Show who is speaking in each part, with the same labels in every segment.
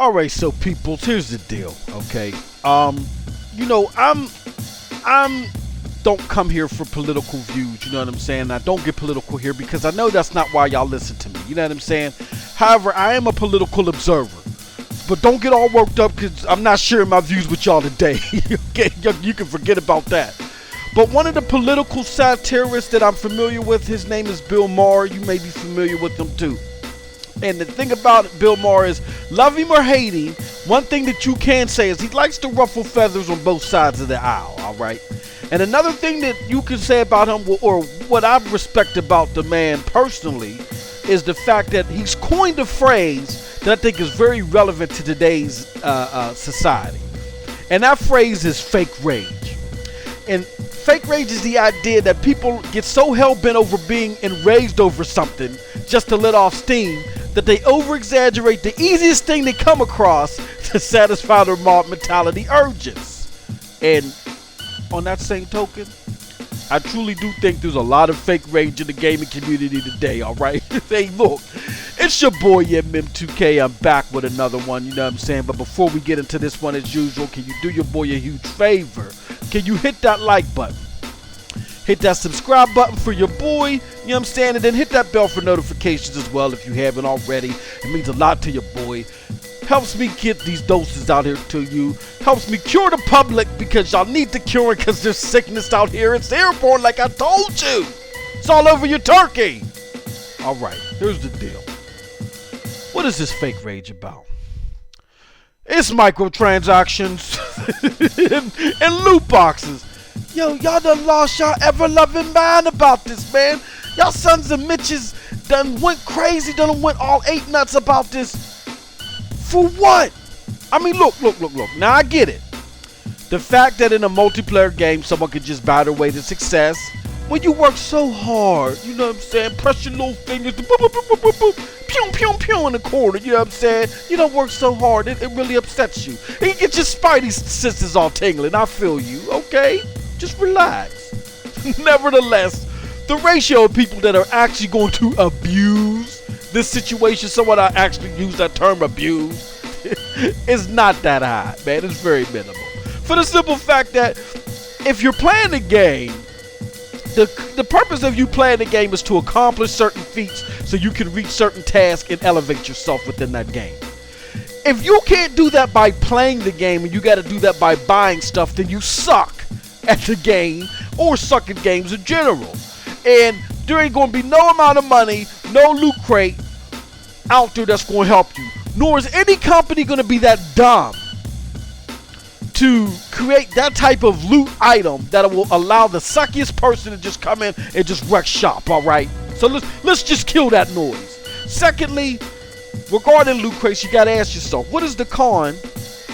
Speaker 1: Alright, so people, here's the deal, okay? You know, I'm don't come here for political views, you know what I'm saying? I don't get political here because I know that's not why y'all listen to me, you know what I'm saying? However, I am a political observer. But don't get all worked up because I'm not sharing my views with y'all today. Okay, you can forget about that. But one of the political satirists that I'm familiar with, his name is Bill Maher. You may be familiar with him too. And the thing about Bill Maher is, love him or hate him, one thing that you can say is he likes to ruffle feathers on both sides of the aisle, all right? And another thing that you can say about him, or what I respect about the man personally, is the fact that he's coined a phrase that I think is very relevant to today's society. And that phrase is fake rage. And fake rage is the idea that people get so hell-bent over being enraged over something just to let off steam that they over-exaggerate the easiest thing they come across to satisfy their mob mentality urges. And on that same token, I truly do think there's a lot of fake rage in the gaming community today, alright? Hey, look, it's your boy MM2K. I'm back with another one, you know what I'm saying? But before we get into this one, as usual, can you do your boy a huge favor? Can you hit that like button? Hit that subscribe button for your boy, you know what I'm saying? And then hit that bell for notifications as well if you haven't already. It means a lot to your boy. Helps me get these doses out here to you. Helps me cure the public because y'all need to cure it because there's sickness out here. It's airborne like I told you. It's all over your turkey. Alright, here's the deal. What is this fake rage about? It's microtransactions and loot boxes. Yo, y'all done lost y'all ever-loving mind about this, man. Y'all sons of Mitches done went crazy, done went all 8 nuts about this. For what? I mean, look. Now, I get it. The fact that in a multiplayer game, someone can just buy their way to success. When you work so hard, you know what I'm saying? Press your little fingers, boop, boop, boop, boop, boop, boop, pew, pew, pew in the corner, you know what I'm saying? You don't work so hard, it really upsets you. You get your spidey senses all tingling, I feel you, okay? Just relax. Nevertheless, the ratio of people that are actually going to abuse this situation, someone I actually use that term abuse, is not that high, man. It's very minimal. For the simple fact that if you're playing the game, the purpose of you playing the game is to accomplish certain feats so you can reach certain tasks and elevate yourself within that game. If you can't do that by playing the game and you got to do that by buying stuff, then you suck at the game or suck at games in general. And there ain't going to be no amount of money, no loot crate out there that's going to help you. Nor is any company going to be that dumb to create that type of loot item that will allow the suckiest person to just come in and just wreck shop, alright? So let's just kill that noise. Secondly, regarding loot crates, you got to ask yourself, what is the con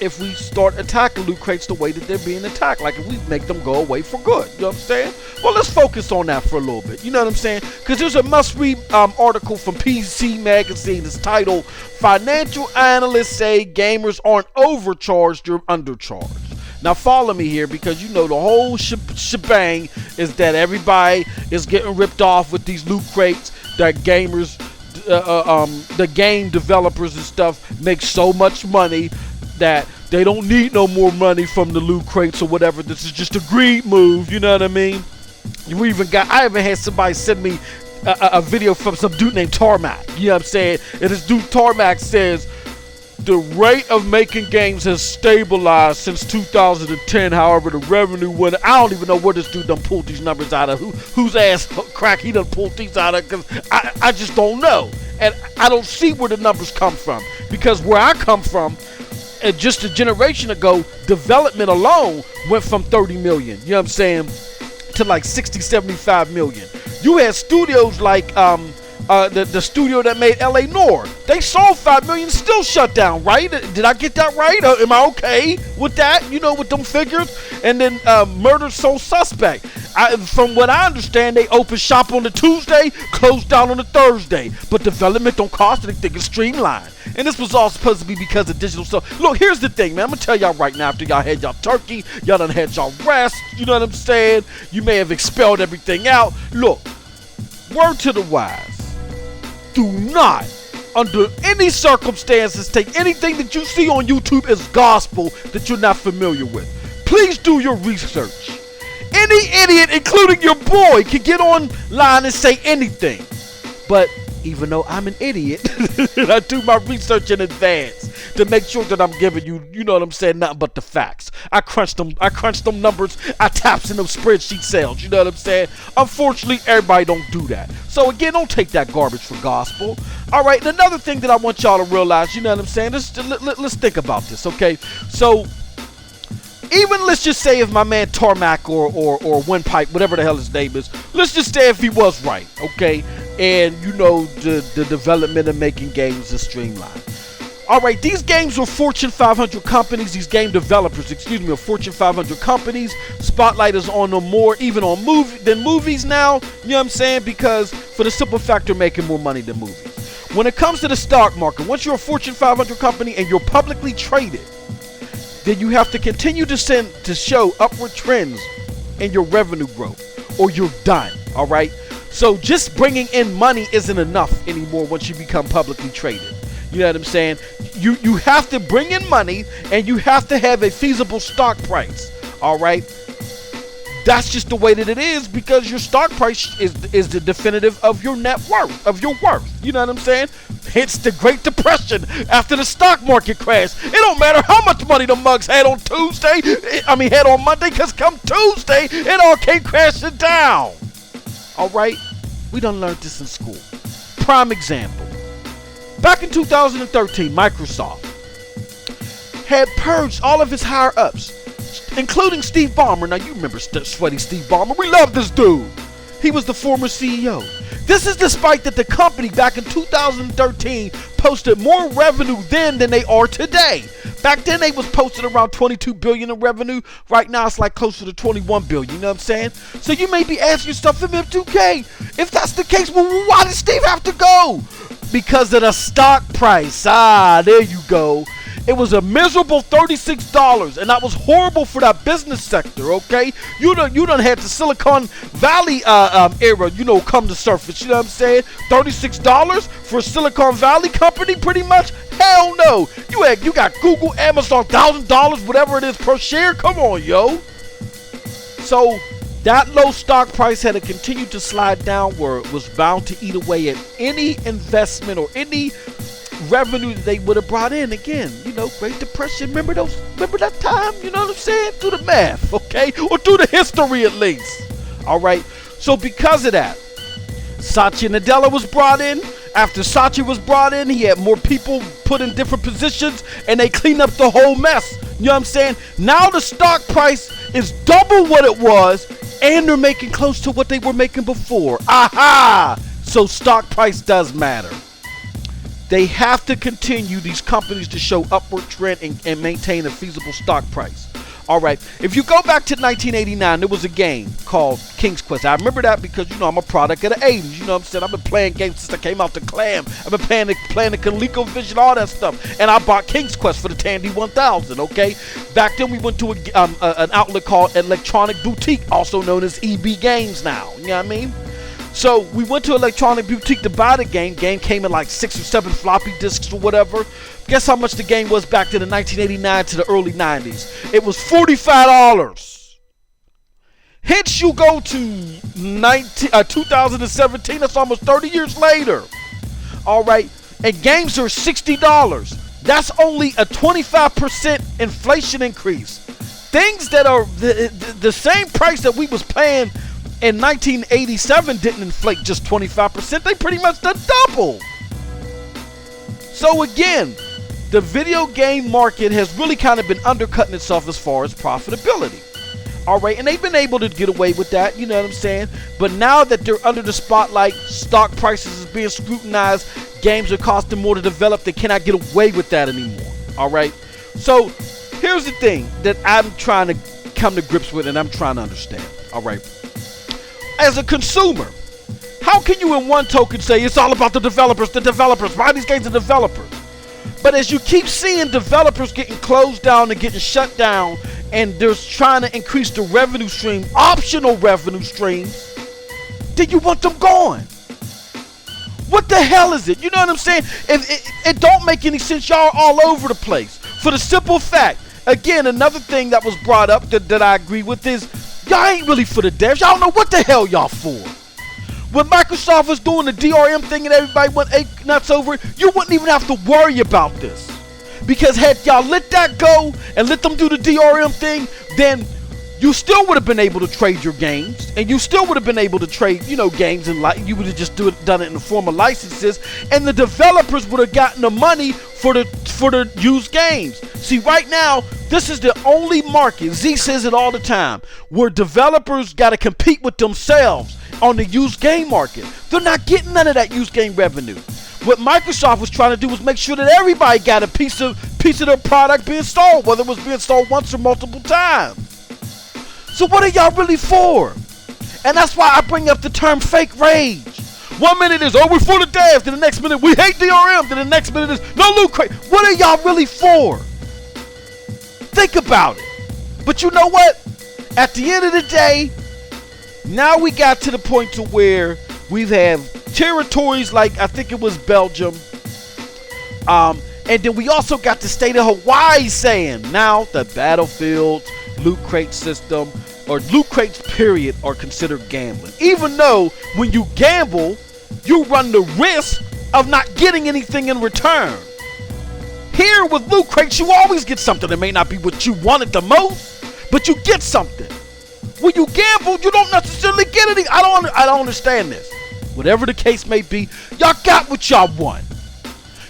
Speaker 1: if we start attacking loot crates the way that they're being attacked? Like if we make them go away for good, you know what I'm saying? Well, let's focus on that for a little bit, you know what I'm saying? Because there's a must-read article from PC Magazine. It's titled, Financial Analysts Say Gamers Aren't Overcharged, They're Undercharged. Now follow me here because you know the whole shebang is that everybody is getting ripped off with these loot crates, that gamers, the game developers and stuff make so much money that they don't need no more money from the loot crates or whatever. This is just a greed move, you know what I mean? I even had somebody send me a video from some dude named Tarmac, you know what I'm saying? And this dude Tarmac says the rate of making games has stabilized since 2010. However, the revenue went. I don't even know where this dude done pulled these numbers out of. Whose ass crack he done pulled these out of? Because I just don't know. And I don't see where the numbers come from. Because where I come from, and just a generation ago, development alone went from 30 million, you know what I'm saying, to like 60, 75 million. You had studios like the studio that made LA Noire. They sold 5 million, still shut down, right? Did I get that right? Am I okay with that? You know, with them figures? And then Murder Soul Suspect. From what I understand, they open shop on the Tuesday, closed down on the Thursday. But development don't cost anything, it's streamlined. And this was all supposed to be because of digital stuff. Look, here's the thing, man. I'm going to tell y'all right now, after y'all had y'all turkey, y'all done had y'all rest, you know what I'm saying? You may have expelled everything out. Look, word to the wise. Do not under any circumstances, take anything that you see on YouTube as gospel that you're not familiar with. Please do your research. Any idiot, including your boy, can get online and say anything. But even though I'm an idiot, I do my research in advance to make sure that I'm giving you, you know what I'm saying, nothing but the facts. I crunch them numbers, I taps in them spreadsheet cells, you know what I'm saying? Unfortunately, everybody don't do that. So again, don't take that garbage for gospel. All right, and another thing that I want y'all to realize, you know what I'm saying? Let's think about this, okay? So even let's just say if my man Tarmac or Windpipe, whatever the hell his name is, let's just say if he was right, okay? And you know the development of making games is streamlined. Alright, these games were Fortune 500 companies, these game developers, are Fortune 500 companies. Spotlight is on them more, even on movies now, you know what I'm saying? Because for the simple factor, making more money than movies. When it comes to the stock market, once you're a Fortune 500 company and you're publicly traded, then you have to continue to show upward trends in your revenue growth, or you're done, alright? So just bringing in money isn't enough anymore once you become publicly traded. You know what I'm saying? You have to bring in money, and you have to have a feasible stock price, alright? That's just the way that it is, because your stock price is the definitive of your net worth, of your worth. You know what I'm saying? Hence the Great Depression after the stock market crash. It don't matter how much money the mugs had on had on Monday, because come Tuesday, it all came crashing down. Alright? We done learned this in school. Prime example. Back in 2013, Microsoft had purged all of its higher ups, including Steve Ballmer. Now you remember sweaty Steve Ballmer. We love this dude. He was the former CEO. This is despite that the company back in 2013 posted more revenue then than they are today. Back then they was posting around 22 billion in revenue. Right now it's like closer to 21 billion, you know what I'm saying? So you may be asking yourself, M2K, if that's the case, well, why did Steve have to go? Because of the stock price. There you go. It was a miserable $36, and that was horrible for that business sector, okay? You done had the Silicon Valley era, come to surface, you know what I'm saying? $36 for a Silicon Valley company, pretty much? Hell no. You got Google, Amazon, $1,000, whatever it is per share. Come on, yo. So that low stock price had to continue to slide downward, was bound to eat away at any investment or any revenue that they would have brought in. Again, Great Depression. Remember that time? You know what I'm saying? Do the math, okay? Or do the history at least. All right. So because of that, Satya Nadella was brought in. After Satya was brought in, he had more people put in different positions, and they cleaned up the whole mess. You know what I'm saying? Now the stock price is double what it was, and they're making close to what they were making before. Aha! So stock price does matter. They have to continue, these companies, to show upward trend and maintain a feasible stock price. All right, if you go back to 1989, there was a game called King's Quest. I remember that because, I'm a product of the 80s. You know what I'm saying? I've been playing games since I came out the Clam. I've been playing the ColecoVision, all that stuff. And I bought King's Quest for the Tandy 1000, okay? Back then, we went to an outlet called Electronic Boutique, also known as EB Games now. You know what I mean? So we went to Electronic Boutique to buy the game. Game came in like 6 or 7 floppy disks or whatever. Guess how much the game was back then in 1989 to the early 90s? It was $45. Hence you go to 2017, that's almost 30 years later. All right, and games are $60. That's only a 25% inflation increase. Things that are the same price that we was paying in 1987 didn't inflate just 25%. They pretty much done double. So again, the video game market has really kind of been undercutting itself as far as profitability. All right, and they've been able to get away with that, you know what I'm saying? But now that they're under the spotlight, stock prices is being scrutinized, games are costing more to develop, they cannot get away with that anymore. All right, so here's the thing that I'm trying to come to grips with and I'm trying to understand. All right, as a consumer, how can you in one token say it's all about the developers, buy these games, the developers? But as you keep seeing developers getting closed down and getting shut down, and they're trying to increase the revenue stream, optional revenue streams, then you want them gone. What the hell is it? You know what I'm saying? It don't make any sense. Y'all are all over the place. For the simple fact, again, another thing that was brought up that I agree with is y'all ain't really for the devs. Y'all don't know what the hell y'all for. When Microsoft was doing the DRM thing and everybody went ape nuts over it, you wouldn't even have to worry about this. Because had y'all let that go and let them do the DRM thing, then you still would have been able to trade your games, and you still would have been able to trade, games, and you would have just done it in the form of licenses, and the developers would have gotten the money for the used games. See, right now, this is the only market, Z says it all the time, where developers got to compete with themselves on the used game market. They're not getting none of that used game revenue. What Microsoft was trying to do was make sure that everybody got a piece of their product being sold, whether it was being sold once or multiple times. So what are y'all really for? And that's why I bring up the term fake rage. 1 minute is, we're for the devs. Then the next minute, we hate DRM. Then the next minute is, no loot crate. What are y'all really for? Think about it. But you know what? At the end of the day, now we got to the point to where we have territories like, I think it was Belgium. And then we also got the state of Hawaii saying, now the battlefields, loot crate system, or loot crates period, are considered gambling. Even though when you gamble, you run the risk of not getting anything in return. Here with loot crates, you always get something. It may not be what you wanted the most, but you get something. When you gamble, you don't necessarily get anything. I don't understand this. Whatever the case may be, y'all got what y'all want.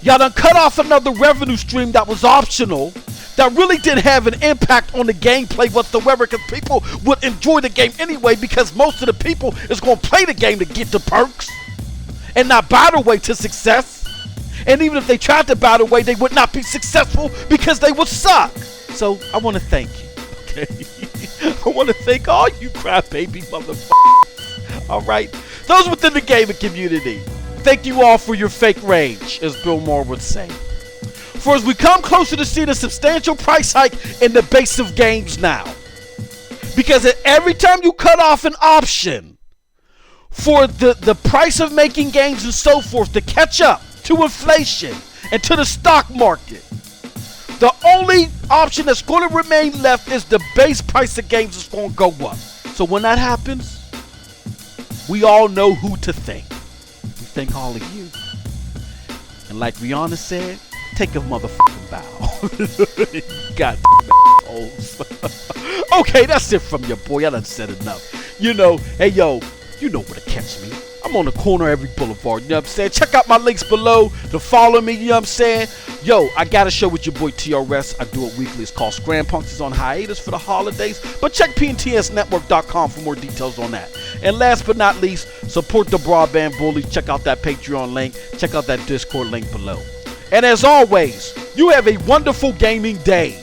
Speaker 1: Y'all done cut off another revenue stream that was optional, that really didn't have an impact on the gameplay whatsoever, because people would enjoy the game anyway, because most of the people is going to play the game to get the perks and not buy their way to success. And even if they tried to buy their way, they would not be successful because they would suck. So I want to thank you, okay? I want to thank all you crybaby motherfuckers. All right? Those within the gaming community, thank you all for your fake rage, as Bill Moore would say. For as we come closer to seeing a substantial price hike in the base of games now. Because at every time you cut off an option for the price of making games and so forth to catch up to inflation and to the stock market, the only option that's going to remain left is the base price of games is going to go up. So when that happens, we all know who to thank. We thank all of you. And like Rihanna said, take a motherfucking bow. God damn. Okay, that's it from your boy. I done said enough. Hey yo, you know where to catch me. I'm on the corner of every boulevard, you know what I'm saying? Check out my links below to follow me, you know what I'm saying? Yo, I got a show with your boy TRS. I do it weekly. It's called Scram Punks. It's on hiatus for the holidays. But check pntsnetwork.com for more details on that. And last but not least, support the broadband bullies. Check out that Patreon link. Check out that Discord link below. And as always, you have a wonderful gaming day.